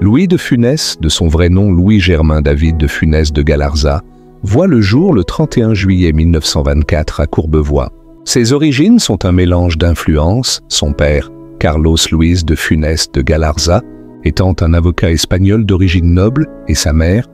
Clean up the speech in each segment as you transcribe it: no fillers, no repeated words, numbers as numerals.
Louis de Funès, de son vrai nom Louis-Germain David de Funès de Galarza, voit le jour le 31 juillet 1924 à Courbevoie. Ses origines sont un mélange d'influences, son père, Carlos Luis de Funès de Galarza, étant un avocat espagnol d'origine noble, et sa mère,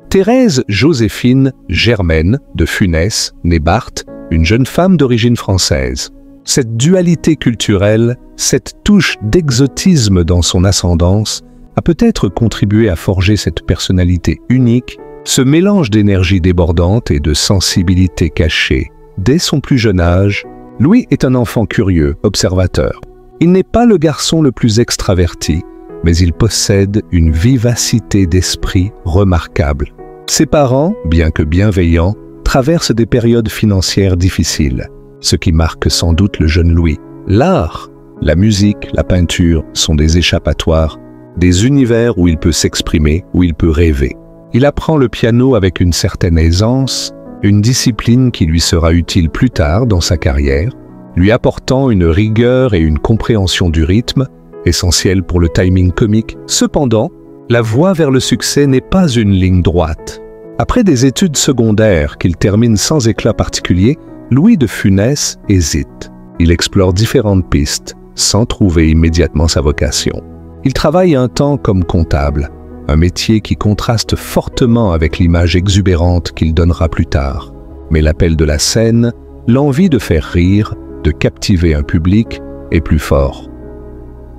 Thérèse Joséphine Germaine de Funès, née Barthes, une jeune femme d'origine française. Cette dualité culturelle, cette touche d'exotisme dans son ascendance, a peut-être contribué à forger cette personnalité unique, ce mélange d'énergie débordante et de sensibilité cachée. Dès son plus jeune âge, Louis est un enfant curieux, observateur. Il n'est pas le garçon le plus extraverti, mais il possède une vivacité d'esprit remarquable. Ses parents, bien que bienveillants, traversent des périodes financières difficiles, ce qui marque sans doute le jeune Louis. L'art, la musique, la peinture sont des échappatoires, des univers où il peut s'exprimer, où il peut rêver. Il apprend le piano avec une certaine aisance, une discipline qui lui sera utile plus tard dans sa carrière, lui apportant une rigueur et une compréhension du rythme, essentielle pour le timing comique. Cependant, la voie vers le succès n'est pas une ligne droite. Après des études secondaires qu'il termine sans éclat particulier, Louis de Funès hésite. Il explore différentes pistes, sans trouver immédiatement sa vocation. Il travaille un temps comme comptable, un métier qui contraste fortement avec l'image exubérante qu'il donnera plus tard. Mais l'appel de la scène, l'envie de faire rire, de captiver un public, est plus fort.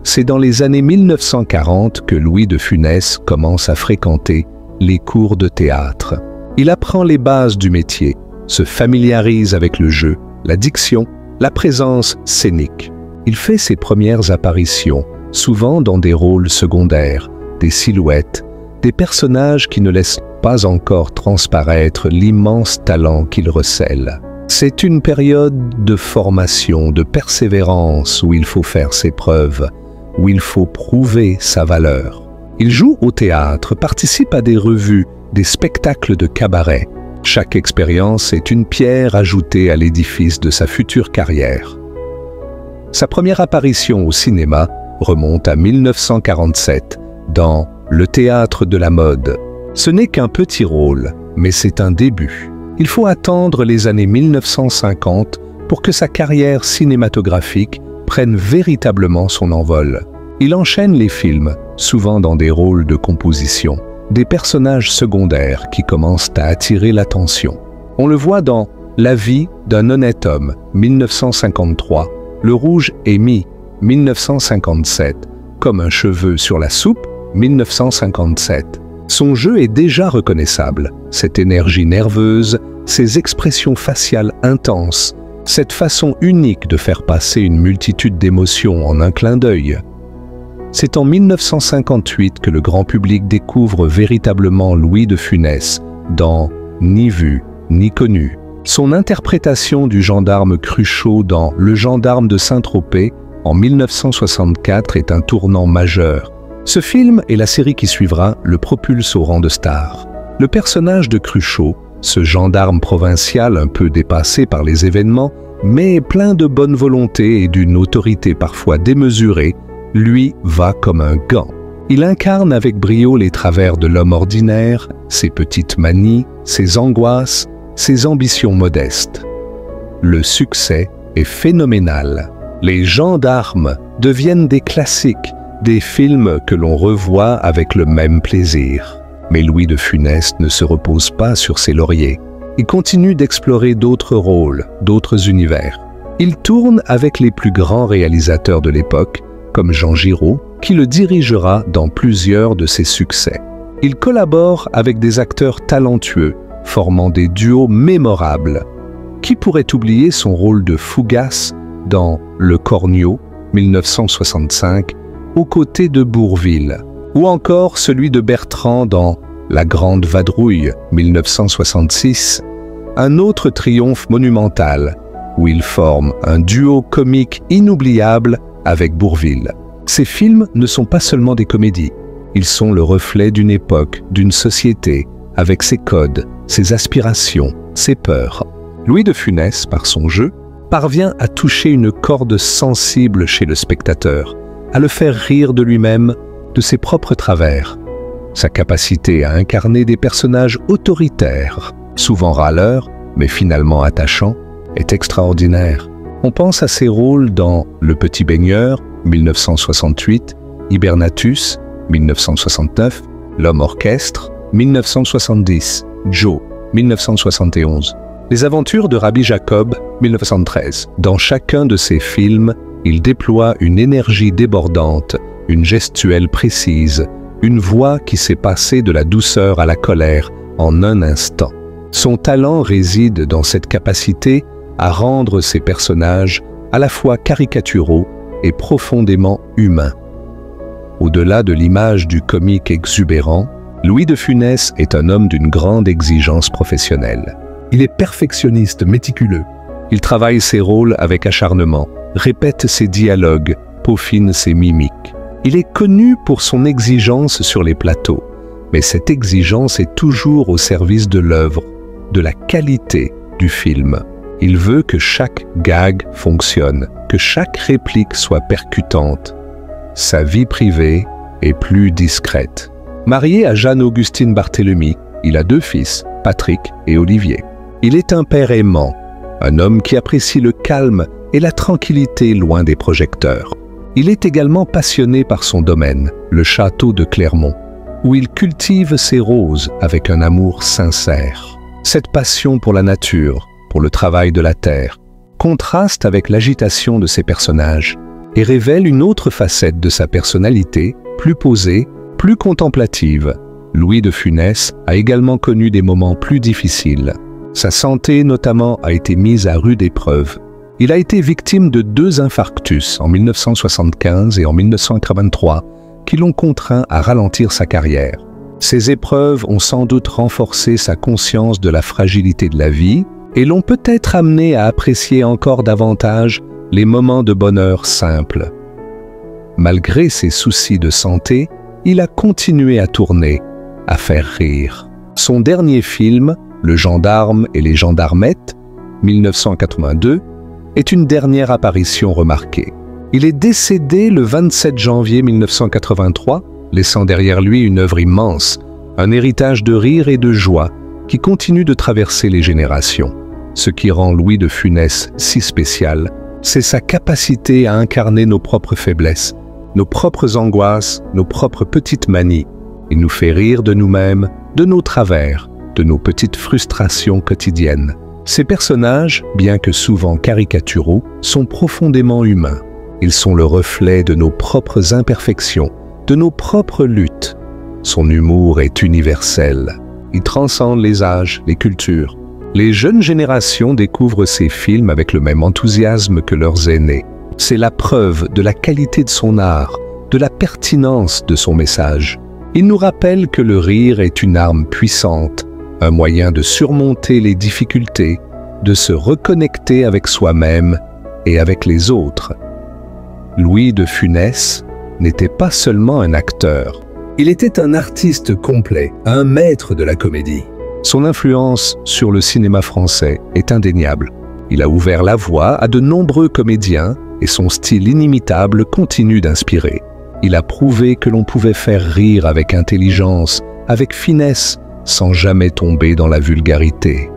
C'est dans les années 1940 que Louis de Funès commence à fréquenter les cours de théâtre. Il apprend les bases du métier, se familiarise avec le jeu, la diction, la présence scénique. Il fait ses premières apparitions, souvent dans des rôles secondaires, des silhouettes, des personnages qui ne laissent pas encore transparaître l'immense talent qu'il recèle. C'est une période de formation, de persévérance où il faut faire ses preuves, où il faut prouver sa valeur. Il joue au théâtre, participe à des revues, des spectacles de cabaret. Chaque expérience est une pierre ajoutée à l'édifice de sa future carrière. Sa première apparition au cinéma remonte à 1947, dans Le Théâtre de la Mode. Ce n'est qu'un petit rôle, mais c'est un début. Il faut attendre les années 1950 pour que sa carrière cinématographique prenne véritablement son envol. Il enchaîne les films, souvent dans des rôles de composition, des personnages secondaires qui commencent à attirer l'attention. On le voit dans La vie d'un honnête homme, 1953, Le rouge est mis, 1957, Comme un cheveu sur la soupe, 1957. Son jeu est déjà reconnaissable, cette énergie nerveuse, ces expressions faciales intenses, cette façon unique de faire passer une multitude d'émotions en un clin d'œil. C'est en 1958 que le grand public découvre véritablement Louis de Funès dans Ni vu, ni connu. Son interprétation du gendarme Cruchot dans Le gendarme de Saint-Tropez en 1964 est un tournant majeur. Ce film et la série qui suivra le propulsent au rang de star. Le personnage de Cruchot, ce gendarme provincial un peu dépassé par les événements, mais plein de bonne volonté et d'une autorité parfois démesurée, lui va comme un gant. Il incarne avec brio les travers de l'homme ordinaire, ses petites manies, ses angoisses, ses ambitions modestes. Le succès est phénoménal. Les gendarmes deviennent des classiques, des films que l'on revoit avec le même plaisir. Mais Louis de Funès ne se repose pas sur ses lauriers. Il continue d'explorer d'autres rôles, d'autres univers. Il tourne avec les plus grands réalisateurs de l'époque, comme Jean Giraud, qui le dirigera dans plusieurs de ses succès. Il collabore avec des acteurs talentueux, formant des duos mémorables. Qui pourrait oublier son rôle de Fougas dans Le Cornio, 1965, aux côtés de Bourvil, ou encore celui de Bertrand dans La Grande Vadrouille, 1966, un autre triomphe monumental, où il forme un duo comique inoubliable avec Bourvil. Ces films ne sont pas seulement des comédies, ils sont le reflet d'une époque, d'une société, avec ses codes, ses aspirations, ses peurs. Louis de Funès, par son jeu, parvient à toucher une corde sensible chez le spectateur, à le faire rire de lui-même, de ses propres travers. Sa capacité à incarner des personnages autoritaires, souvent râleurs, mais finalement attachants, est extraordinaire. On pense à ses rôles dans Le Petit Baigneur, 1968, Hibernatus, 1969, L'Homme Orchestre, 1970, Joe, 1971. Les aventures de Rabbi Jacob, 1913. Dans chacun de ces films, il déploie une énergie débordante, une gestuelle précise, une voix qui s'est passée de la douceur à la colère en un instant. Son talent réside dans cette capacité à rendre ses personnages à la fois caricaturaux et profondément humains. Au-delà de l'image du comique exubérant, Louis de Funès est un homme d'une grande exigence professionnelle. Il est perfectionniste, méticuleux. Il travaille ses rôles avec acharnement, répète ses dialogues, peaufine ses mimiques. Il est connu pour son exigence sur les plateaux, mais cette exigence est toujours au service de l'œuvre, de la qualité du film. Il veut que chaque gag fonctionne, que chaque réplique soit percutante. Sa vie privée est plus discrète. Marié à Jeanne-Augustine Barthélemy, il a 2 fils, Patrick et Olivier. Il est un père aimant, un homme qui apprécie le calme et la tranquillité loin des projecteurs. Il est également passionné par son domaine, le château de Clermont, où il cultive ses roses avec un amour sincère. Cette passion pour la nature, pour le travail de la terre, contraste avec l'agitation de ses personnages et révèle une autre facette de sa personnalité, plus posée, plus contemplative. Louis de Funès a également connu des moments plus difficiles. Sa santé notamment a été mise à rude épreuve. Il a été victime de 2 infarctus en 1975 et en 1983 qui l'ont contraint à ralentir sa carrière. Ces épreuves ont sans doute renforcé sa conscience de la fragilité de la vie et l'ont peut-être amené à apprécier encore davantage les moments de bonheur simples. Malgré ses soucis de santé, il a continué à tourner, à faire rire. Son dernier film, Le Gendarme et les Gendarmettes, 1982, est une dernière apparition remarquée. Il est décédé le 27 janvier 1983, laissant derrière lui une œuvre immense, un héritage de rire et de joie qui continue de traverser les générations. Ce qui rend Louis de Funès si spécial, c'est sa capacité à incarner nos propres faiblesses, nos propres angoisses, nos propres petites manies. Il nous fait rire de nous-mêmes, de nos travers, de nos petites frustrations quotidiennes. Ces personnages, bien que souvent caricaturaux, sont profondément humains. Ils sont le reflet de nos propres imperfections, de nos propres luttes. Son humour est universel. Il transcende les âges, les cultures. Les jeunes générations découvrent ces films avec le même enthousiasme que leurs aînés. C'est la preuve de la qualité de son art, de la pertinence de son message. Il nous rappelle que le rire est une arme puissante, un moyen de surmonter les difficultés, de se reconnecter avec soi-même et avec les autres. Louis de Funès n'était pas seulement un acteur. Il était un artiste complet, un maître de la comédie. Son influence sur le cinéma français est indéniable. Il a ouvert la voie à de nombreux comédiens et son style inimitable continue d'inspirer. Il a prouvé que l'on pouvait faire rire avec intelligence, avec finesse, sans jamais tomber dans la vulgarité.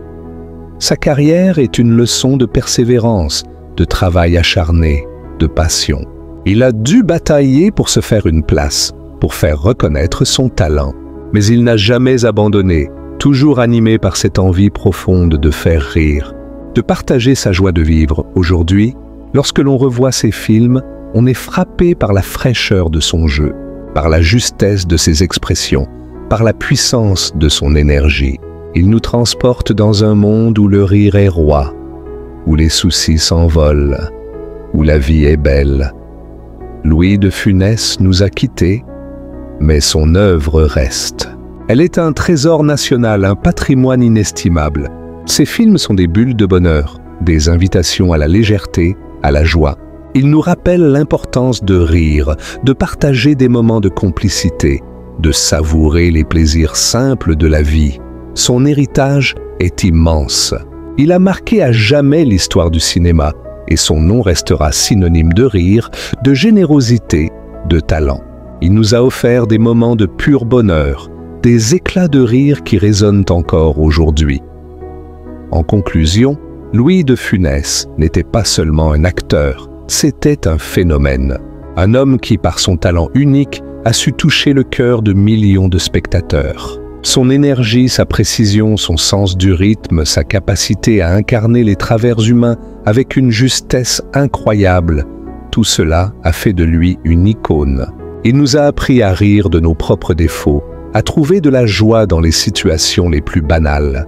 Sa carrière est une leçon de persévérance, de travail acharné, de passion. Il a dû batailler pour se faire une place, pour faire reconnaître son talent. Mais il n'a jamais abandonné, toujours animé par cette envie profonde de faire rire, de partager sa joie de vivre. Aujourd'hui, lorsque l'on revoit ses films, on est frappé par la fraîcheur de son jeu, par la justesse de ses expressions, par la puissance de son énergie. Il nous transporte dans un monde où le rire est roi, où les soucis s'envolent, où la vie est belle. Louis de Funès nous a quittés, mais son œuvre reste. Elle est un trésor national, un patrimoine inestimable. Ses films sont des bulles de bonheur, des invitations à la légèreté, à la joie. Ils nous rappellent l'importance de rire, de partager des moments de complicité, de savourer les plaisirs simples de la vie. Son héritage est immense. Il a marqué à jamais l'histoire du cinéma et son nom restera synonyme de rire, de générosité, de talent. Il nous a offert des moments de pur bonheur, des éclats de rire qui résonnent encore aujourd'hui. En conclusion, Louis de Funès n'était pas seulement un acteur, c'était un phénomène. Un homme qui, par son talent unique, a su toucher le cœur de millions de spectateurs. Son énergie, sa précision, son sens du rythme, sa capacité à incarner les travers humains avec une justesse incroyable, tout cela a fait de lui une icône. Il nous a appris à rire de nos propres défauts, à trouver de la joie dans les situations les plus banales.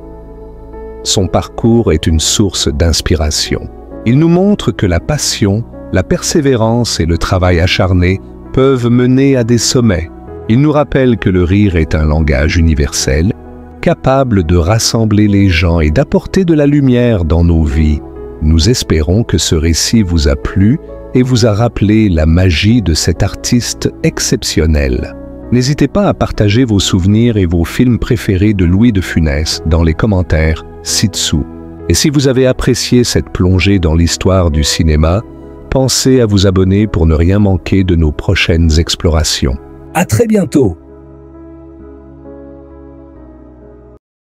Son parcours est une source d'inspiration. Il nous montre que la passion, la persévérance et le travail acharné peuvent mener à des sommets. Il nous rappelle que le rire est un langage universel, capable de rassembler les gens et d'apporter de la lumière dans nos vies. Nous espérons que ce récit vous a plu et vous a rappelé la magie de cet artiste exceptionnel. N'hésitez pas à partager vos souvenirs et vos films préférés de Louis de Funès dans les commentaires ci-dessous. Et si vous avez apprécié cette plongée dans l'histoire du cinéma, pensez à vous abonner pour ne rien manquer de nos prochaines explorations. À très bientôt!